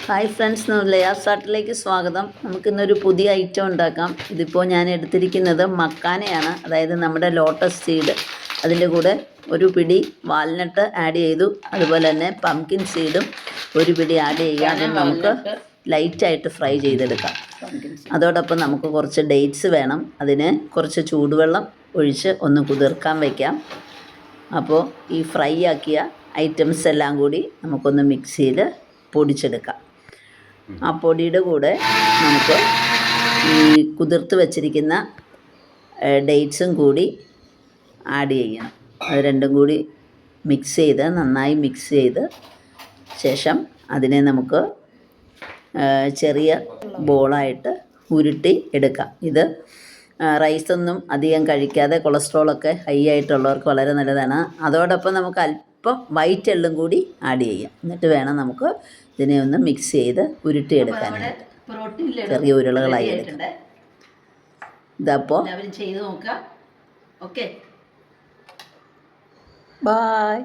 Hi friends, ലെയാസ് ആർട്ടിലേക്ക് സ്വാഗതം. നമുക്കിന്നൊരു പുതിയ ഐറ്റം ഉണ്ടാക്കാം. ഇതിപ്പോൾ ഞാൻ എടുത്തിരിക്കുന്നത് മക്കാനയാണ്, അതായത് നമ്മുടെ ലോട്ടസ് സീഡ്. അതിൻ്റെ കൂടെ ഒരു പിടി വാൽനട്ട് ആഡ് ചെയ്തു. അതുപോലെ തന്നെ പംകിൻ സീഡും ഒരു പിടി ആഡ് ചെയ്യുക. അത് നമുക്ക് ലൈറ്റായിട്ട് ഫ്രൈ ചെയ്തെടുക്കാം. അതോടൊപ്പം നമുക്ക് കുറച്ച് ഡേറ്റ്സ് വേണം. അതിന് കുറച്ച് ചൂടുവെള്ളം ഒഴിച്ച് ഒന്ന് കുതിർക്കാൻ വയ്ക്കാം. അപ്പോൾ ഈ ഫ്രൈ ആക്കിയ ഐറ്റംസ് എല്ലാം കൂടി നമുക്കൊന്ന് മിക്സിയിൽ പൊടിച്ചെടുക്കാം. ആ പൊടിയുടെ കൂടെ നമുക്ക് ഈ കുതിർത്ത് വച്ചിരിക്കുന്ന ഡേറ്റ്സും കൂടി ആഡ് ചെയ്യണം. അത് രണ്ടും കൂടി നന്നായി മിക്സ് ചെയ്ത് ശേഷം അതിനെ നമുക്ക് ചെറിയ ബോളായിട്ട് ഉരുട്ടി എടുക്കാം. ഇത് റൈസൊന്നും അധികം കഴിക്കാതെ കൊളസ്ട്രോളൊക്കെ ഹൈ ആയിട്ടുള്ളവർക്ക് വളരെ നല്ലതാണ്. അതോടൊപ്പം നമുക്ക് അല്പം വൈറ്റ് എള്ളും കൂടി ആഡ് ചെയ്യാം. എന്നിട്ട് വേണം നമുക്ക് ഇതിനെ ഒന്ന് മിക്സ് ചെയ്ത് ഉരുട്ടിയെടുക്കാനായിട്ട്. ചെറിയ ഉരുളകളായി എടുക്കാം. ഇതപ്പോൾ എല്ലാവരും ചെയ്ത് നോക്കാം. Okay, bye.